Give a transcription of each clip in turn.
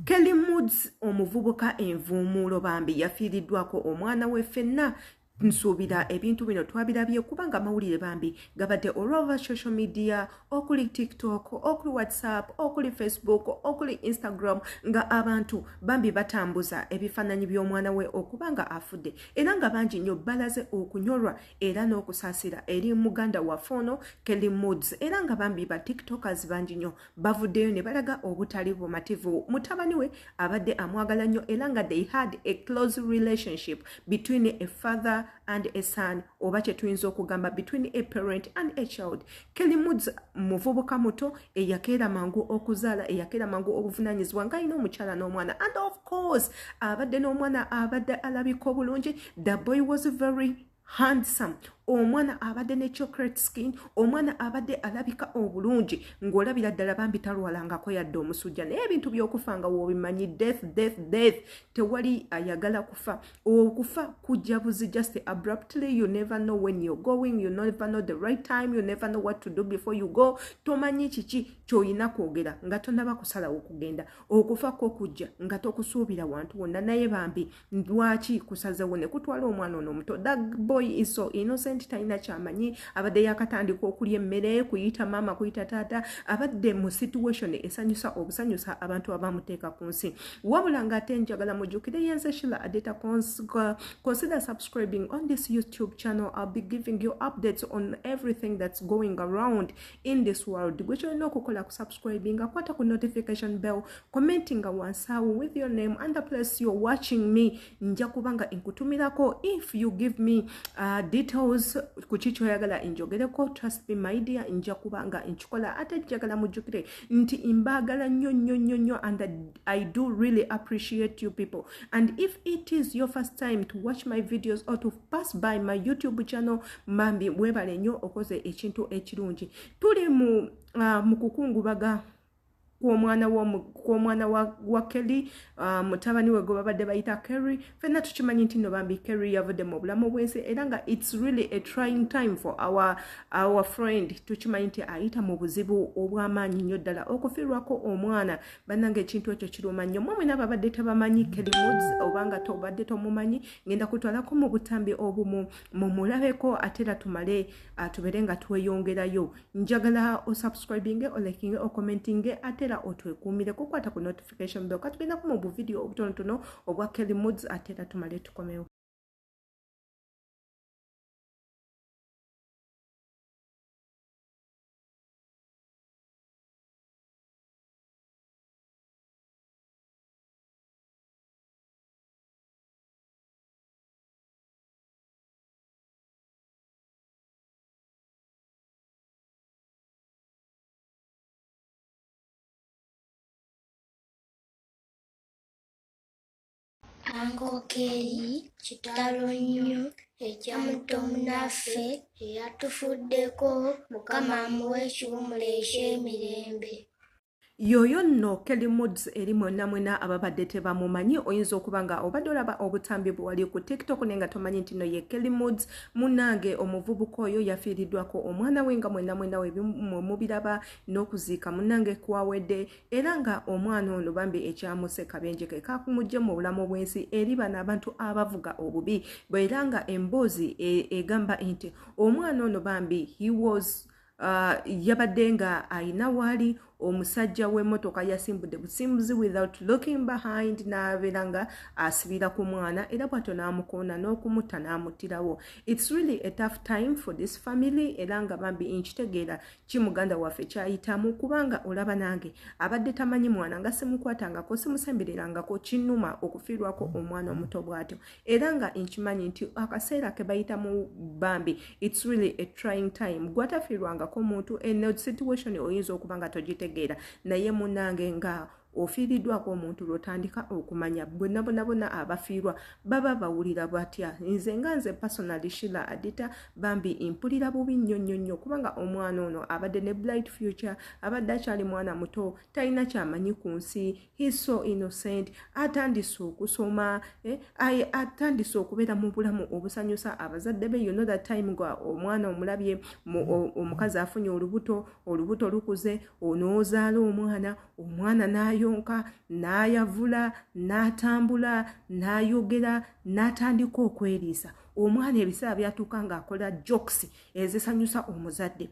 Kelly Moods omuvubuka envuumuulo Bambi yafiiriddwako omwana we ffenna nsuubira ebintu bino twabirabye kubanga mawulire Bambi gabadde all over social media okuli TikTok okuli WhatsApp okuli Facebook okuli Instagram nga abantu Bambi batambuza ebifaananyi by'omwana we okubanga afudde era nga bangi nnyo balaze okunyolwa era n'okusaasira eri muganda waffe ono Kelly Moods era nga Bambi ba TikTokers bangi nnyo bavuddeyo ne balaga obutali bumativu mutabani we abadde amwagala nnyo era nga they had a close relationship between a father and a son oba kye tuyinza okugamba between a parent and a child. Kelly Moods muvubuka muto eyakeera mangu okuzaala eyakeera mangu obuvunaanyizibwa nga alina omukyala n'omwana and of course abadde n'omwana abadde alabika obulungi. The boy was very handsome. Omwana abadde ne chocolate skin, omwana abadde alabika obulungi ng'olabira ddala Bambi talwalangako yadde omusujja naye ebintu by'okufanga w'obimanyi death tewali ayagala kufa. Okufa kujja buzi just abruptly. You never know when you're going, you never know the right time, you never know what to do before you go. Tomanyi kiki ky'olina kwogera nga tonnaba kusalawo kugenda. Okufa kwo kujja nga tokusuubira wantu wonna naye Bambi lwaki kusazewo ne kutwala omwana ono omuto. That boy is so innocent. Talina kyamanyi abadde yakatandika okulya emmere kuyita maama kuyita taata abadde mu situation esanyusa obusanyusa abantu abamuteeka ku nsi wabula ng'ate njagala mujjukire yenze Sheila Adeta. Consider subscribing on this YouTube channel. I'll be giving you updates on everything that's going around in this world. Gwe kyolina okukola ku subscribing akwata ku notification bell commenting wansawo with your name and the place you're watching me nja kubanga inkutumirako if you give me details kuchicho yagala injogereko. Trust me my dear nja kubanga inchikola ate njagala mujjukire nti imbagala nnyo and I do really appreciate you people. And if it is your first time to watch my videos or to pass by my YouTube channel Bambi webale nnyo okoze ekintu ekirungi. Tuli mu kukungubaga kw'omwana wa Kelly mutabani we gwe babadde bayita Kerry. Fenna tukimanyi nti no Bambi Kerry yavudde mu bulamu bw'ensi era nga it's really a trying time for our friend. Tukimanyi nti ayita mu buzibu obw'amaanyi nnyo ddala okufiirwako omwana bannange ekintu ekyo kiruma nnyo. Mmwe mwena babadde tabamanyi Kelly Moods obanga tobadde tomumanyi ngenda kutwalako mu butambi obumu mumulabeko ate era tumale tubere nga tweyongerayo. Njagala osubscribinge olikinge okommentinge ate otwekumire kukwata ku notification bell katugenda ku mu video obutonotono obwa Kelly Moods ate era tumale tukomewo. Uncle Kelly, Kitalo nnyo ejja muto munaffe eyatufuddeko Mukama amuwe ekiwummulo eky'emirembe. Yoyo nno Kelly Moods eri mwena ababadde tebamumanyi oyinza okuba nga obadde olaba obutambi bwe wali ku TikTok nenga tomanyi nti no ye Kelly Moods munnange omuvubuka oyo yafiiriddwako omwana we nga mwena we mubiraba n'okuziika munnange kwawedde era nga omwana ono Bambi ekyamuse kabenje ke kakumujje mu bulamu bw'ensi eri bano abantu abavuga obubi bwera nga emboozi egamba nti omwana ono Bambi he was yabadde nga ayina waali omusajja w'emmotoka yasimbudde busimbuzi without looking behind n'abeera nga asibira ku mwana era bw'atyo n'amukoona n'okumutta n'amuttirawo. It's really a tough time for this family era nga Bambi nkitegeera kimuganda waffe kyayitamu kubanga olaba nange abadde tamanyi mwana nga simukwatangako simusembererangako kinnuma okufiirwako omwana omuto bw'atyo era nga nkimanyi nti akaseera ke bayitamu Bambi it's really a trying time. Gwatafiirwangako omuntu eno situation oyinza okuba nga togitegeera naye munnange nga ofiiriddwako omuntu lwotandika okumanya bonna abafiirwa baba bawulira batya. Nze nga nze personally Sheila Adeta Bambi mpulira bubi nnyo kubanga omwana ono abadde ne bright future abadde akyali mwana muto talina kyamanyi ku nsi. He's so innocent. Atandise okusoma atandise okubeera mu bulamu obusanyusa abazadde be. You know that time nga omwana omulabye omukazi afunye olubuto lukuze onoozaala omwana n'ayo n'ayonka n'ayavula n'atambula n'ayogera n'atandika okweriisa. Omwana ebiseera byatuuka ng'akola jokes ezisanyusa omuzadde.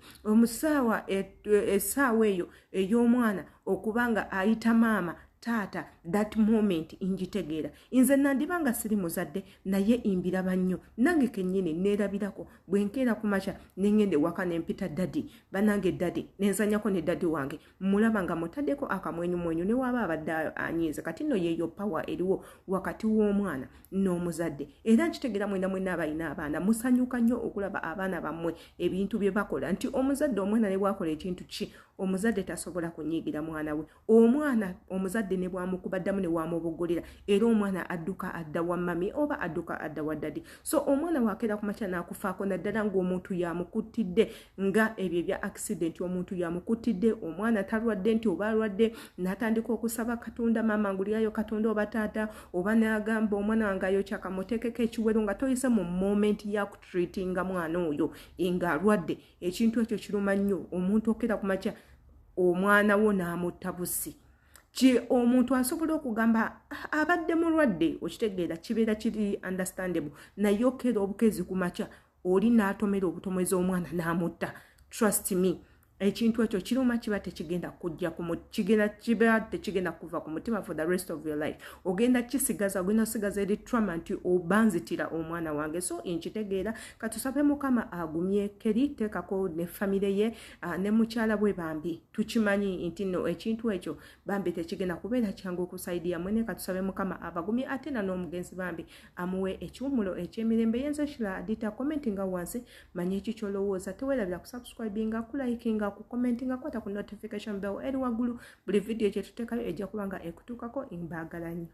Essaawa eyo ey'omwana okuba nga ayita maama taata, that moment ingitegeera. Nze nandibanga siri muzadde naye imbiraba nnyo. Nange kennyini neerabirako bwe nkeera ku makya ne ngenda ewaka ne mpita daddy, banange daddy, nenzanyako ne daddy wange. Mulaba nga mutaddeko akamwenyumwenyu ne waba abadde anyiize. Kati nno yeeyo power eriwo wakati w'omwana n'omuzadde. Era nkitegeera mwena abalina abaana musanyuka nnyo okulaba abaana bammwe ebintu bye bakola, nti omuzadde omwana ne bwakola ekintu ki omuzadde tasobola kunyiigira mwana we. Omwana omuzadde ne bwamukuba ddamu ne wamubogolera, era omwana adduka adda wa mami oba adduka adda wa daddy. So omwana wakeera ku makya n'akufaako naddala ng'omuntu yamukuttidde, nga ebyo ebya accident omuntu yamukuttidde, omwana talwadde nti oba alwadde n'atandika okusaba Katonda, maama ngulirayo Katonda oba taata, oba n'agamba omwana wange ayokya kamuteekeko ekiwero nga toyise mu moment ya kutreatinga mwana oyo nga alwadde. Ekintu ekyo kiruma nnyo. Omuntu okeera ku makya omwana wo n'amutta busi. Omuntu asobola okugamba abadde mulwadde, okitegeera kibeera kiri understandable, naye okeera obukezi ku makya oli n'atomera obutomezi omwana n'amutta. Trust me, ekintu ekyo kiruma kiba tekigenda kujja kiba tekigenda kuva ku mutima for the rest of your life. Ogenda osigaza eri trauma nti obanzitira omwana wange. So nkitegeera katusabe Mukama agumye Keri, teekako ne famire ye ne mukyala bwe Bambi. Tukimanyi nti no ekintu ekyo Bambi tekigenda kubeera kyangu okusaidia mwene. Katusabe Mukama abagumye ate na n'omugenzi Bambi amuwe ekiwumulo eky'emirembe. Yenze Shira Adita, commentinga wansi manye eki kyolowooza. Teweerabira kusubscribinga, kulikinga, ku commentinga, kwata ku notification bell eri waggulu. Buli video gye tuteekayo ejja kuba nga ekutuukako. Mbaagala nnyo.